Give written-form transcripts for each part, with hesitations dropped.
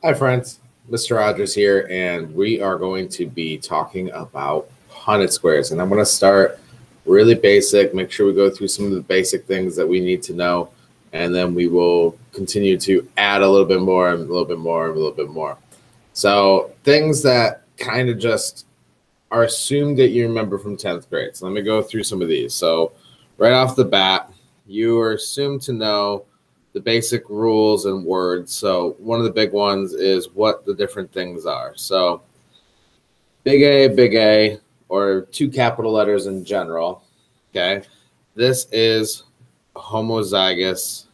Hi, friends. Mr. Rogers here, and we are going to be talking about Punnett squares. And I'm going to start really basic, make sure we go through some of the basic things that we need to know, and then we will continue to add a little bit more, and a little bit more, and a little bit more. So, things that kind of just are assumed that you remember from 10th grade. So, let me go through some of these. So, right off the bat, you are assumed to know the basic rules and words. So one of the big ones is what the different things are. So big A, or two capital letters in general. Okay. This is homozygous.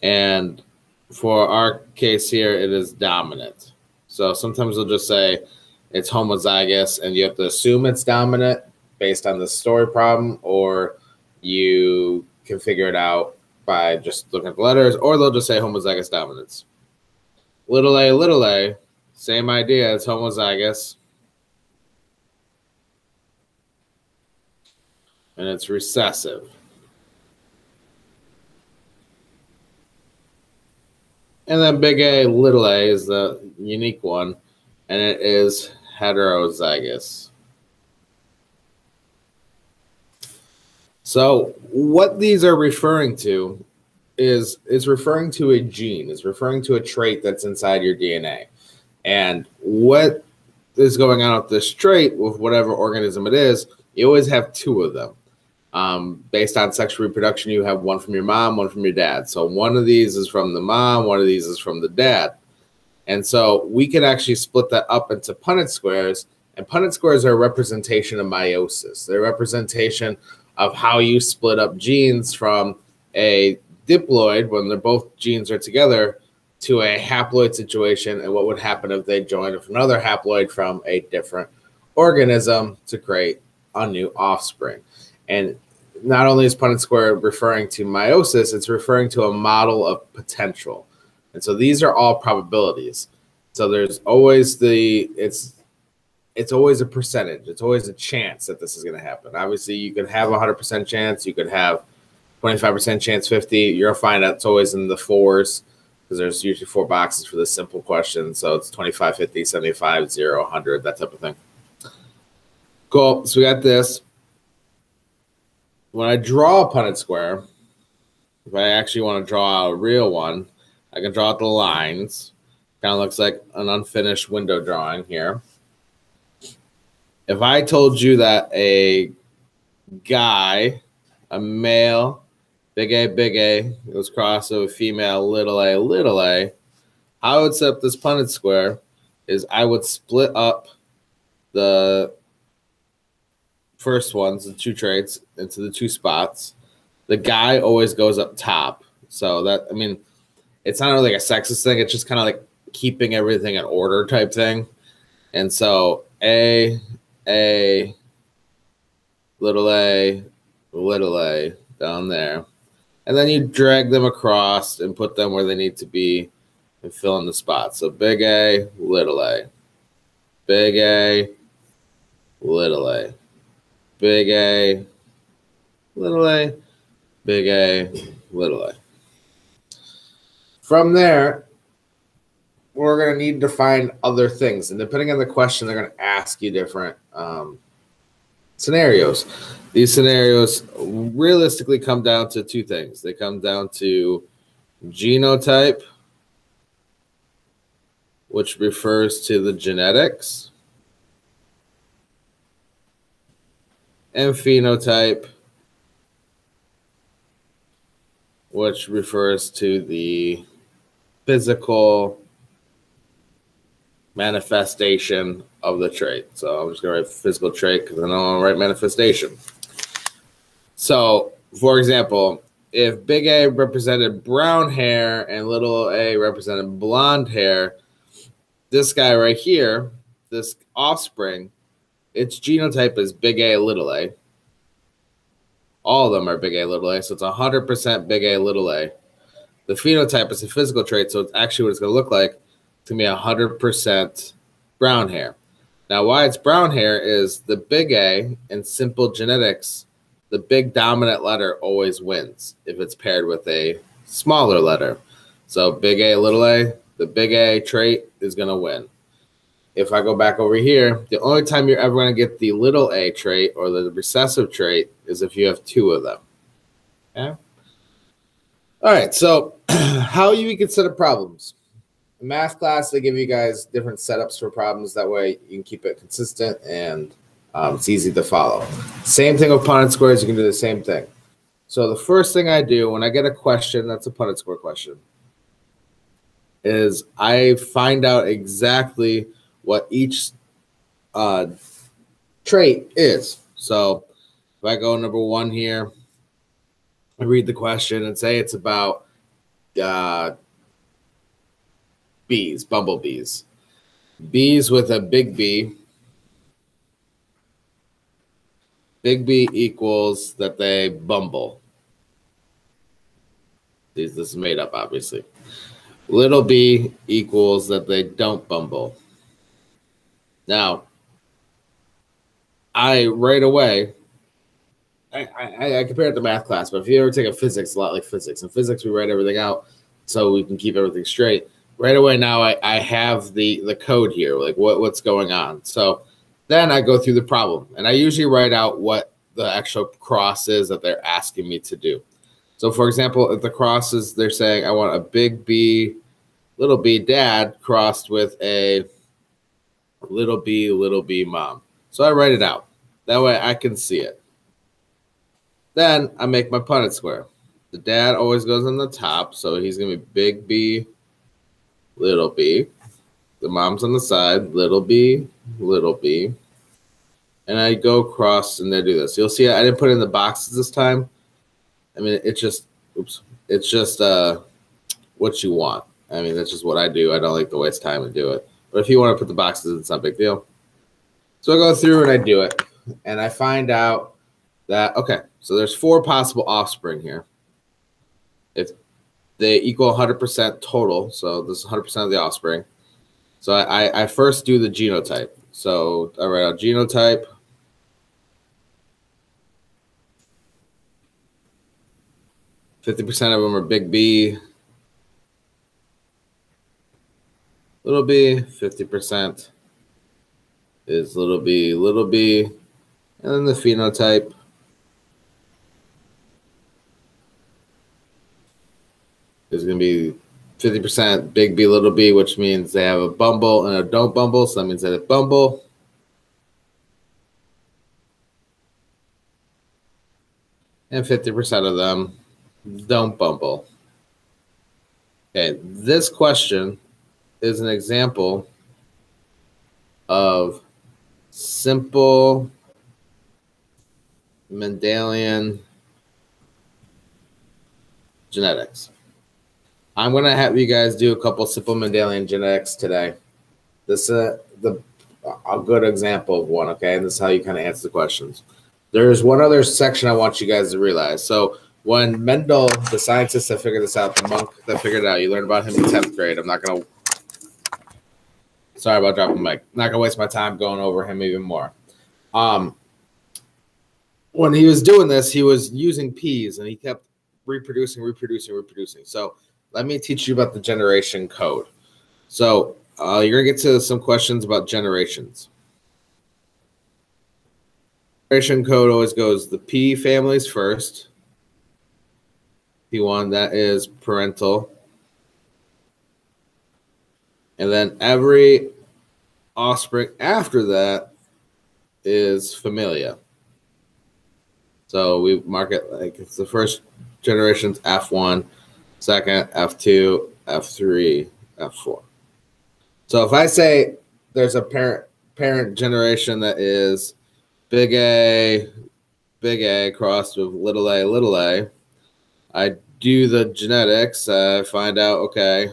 And for our case here, it is dominant. So sometimes we'll just say it's homozygous and you have to assume it's dominant based on the story problem, or you can figure it out by just looking at the letters, or they'll just say homozygous dominance. Little a, same idea, it's homozygous. And it's recessive. And then big A, little a is the unique one, and it is heterozygous. So what these are referring to is referring to a gene, is referring to a trait that's inside your DNA. And what is going on with this trait, with whatever organism it is, you always have two of them. Based on sexual reproduction, you have one from your mom, one from your dad. So one of these is from the mom, one of these is from the dad. And so we can actually split that up into Punnett squares. And Punnett squares are a representation of meiosis. They're a representation of how you split up genes from a diploid, when they're both genes are together, to a haploid situation, and what would happen if they joined with another haploid from a different organism to create a new offspring. And not only is Punnett square referring to meiosis, it's referring to a model of potential. And so these are all probabilities. So there's always it's always a percentage. It's always a chance that this is going to happen. Obviously, you could have a 100% chance. You could have 25% chance, 50. You're going to find out it's always in the fours, because there's usually four boxes for this simple question. So it's 25, 50, 75, 0, 100, that type of thing. Cool. So we got this. When I draw a Punnett square, if I actually want to draw a real one, I can draw out the lines. Kind of looks like an unfinished window drawing here. If I told you that a guy, a male, big A, was crossed with a female, little a, how I would set up this Punnett square is I would split up the first ones, the two traits, into the two spots. The guy always goes up top. So that, I mean, it's not really like a sexist thing. It's just kind of like keeping everything in order type thing. And so A, little a down there. And then you drag them across and put them where they need to be and fill in the spots. So big A, little a. Big A, little a. Big A, little a. Big A, little a. From there, we're going to need to find other things. And depending on the question, they're going to ask you different scenarios. These scenarios realistically come down to two things. They come down to genotype, which refers to the genetics, and phenotype, which refers to the physical manifestation of the trait. So I'm just going to write physical trait because I don't want to write manifestation. So, for example, if big A represented brown hair and little a represented blonde hair, this guy right here, this offspring, its genotype is big A, little a. All of them are big A, little a, so it's 100% big A, little a. The phenotype is a physical trait, so it's actually what it's going to look like. It's going to be 100% brown hair. Now, why it's brown hair is the big A in simple genetics, the big dominant letter always wins if it's paired with a smaller letter. So big A, little a, the big A trait is going to win. If I go back over here, the only time you're ever going to get the little a trait or the recessive trait is if you have two of them. Okay? All right, so how you can set up problems. In math class, they give you guys different setups for problems. That way you can keep it consistent and it's easy to follow. Same thing with Punnett squares. You can do the same thing. So the first thing I do when I get a question that's a Punnett square question is I find out exactly what each trait is. So if I go number one here, I read the question and say it's about bees, bumblebees. Bees with a big B. Big B equals that they bumble. This is made up, obviously. Little b equals that they don't bumble. Now, I right away, I compare it to math class, but if you ever take a physics, a lot like physics. In physics, we write everything out so we can keep everything straight. Right away now, I have the code here, like what's going on. So then I go through the problem, and I usually write out what the actual cross is that they're asking me to do. So, for example, if the cross is they're saying I want a big B, little b dad crossed with a little b mom. So I write it out. That way I can see it. Then I make my Punnett square. The dad always goes on the top, so he's going to be big B, little b. The mom's on the side, little b. And I go across and they do this. You'll see I didn't put in the boxes this time. I mean, it's just what you want. I mean, that's just what I do. I don't like to waste time and do it. But if you want to put the boxes, it's not a big deal. So I go through and I do it. And I find out that, okay, so there's 4 possible offspring here. If they equal 100% total, so this is 100% of the offspring. So I first do the genotype. So I write out genotype. %of them are big B, little b. 50% is little b. And then the phenotype is going to be 50% big B, little b, which means they have a bumble and a don't bumble. So that means that they bumble. And 50% of them don't bumble. Okay, this question is an example of simple Mendelian genetics. I'm going to have you guys do a couple simple Mendelian genetics today. This is a good example of one, okay? And this is how you kind of answer the questions. There's one other section I want you guys to realize. So when Mendel, the scientist that figured this out, the monk that figured it out, you learned about him in 10th grade. I'm not going to, sorry about dropping the mic. I'm not going to waste my time going over him even more. When he was doing this, he was using peas, and he kept reproducing. So let me teach you about the generation code. So you're going to get to some questions about generations. Generation code always goes the P families first. P1, that is parental. And then every offspring after that is familia. So we mark it like it's the first generation's F1, second, F2, F3, F4. So if I say there's a parent generation that is big A crossed with little a, I do the genetics. I find out, okay,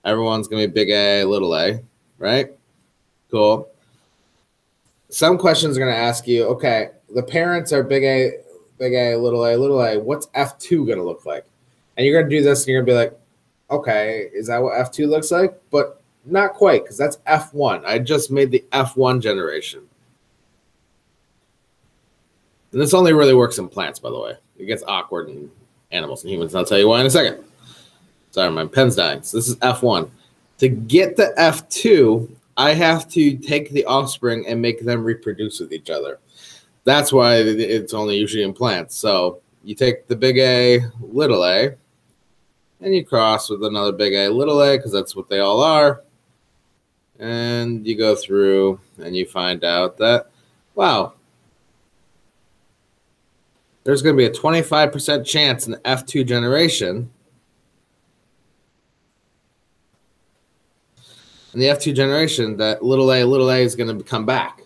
everyone's going to be big A, little a, right? Cool. Some questions are going to ask you, okay, the parents are big A, little a. What's F2 going to look like? And you're going to do this, and you're going to be like, okay, is that what F2 looks like? But not quite, because that's F1. I just made the F1 generation. And this only really works in plants, by the way. It gets awkward in animals and humans. And I'll tell you why in a second. Sorry, my pen's dying. So this is F1. To get the F2, I have to take the offspring and make them reproduce with each other. That's why it's only usually in plants. So you take the big A, little a, and you cross with another big A, little a, because that's what they all are. And you go through and you find out that, wow, there's going to be a 25% chance in the F2 generation. In the F2 generation, that little a is going to come back.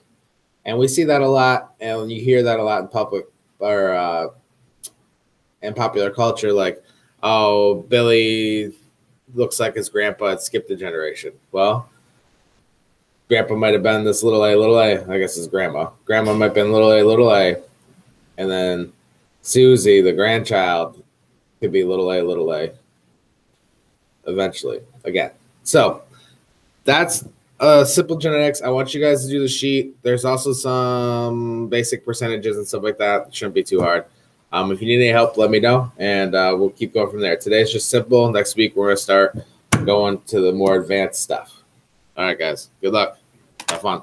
And we see that a lot, and you hear that a lot in public or in popular culture, like, oh, Billy looks like his grandpa had skipped a generation. Well, grandpa might have been this little a, I guess his grandma. Grandma might have been little a, and then Susie, the grandchild, could be little a, eventually, again. So that's simple genetics. I want you guys to do the sheet. There's also some basic percentages and stuff like that. It shouldn't be too hard. If you need any help, let me know, and we'll keep going from there. Today's just simple. Next week, we're going to start going to the more advanced stuff. All right, guys. Good luck. Have fun.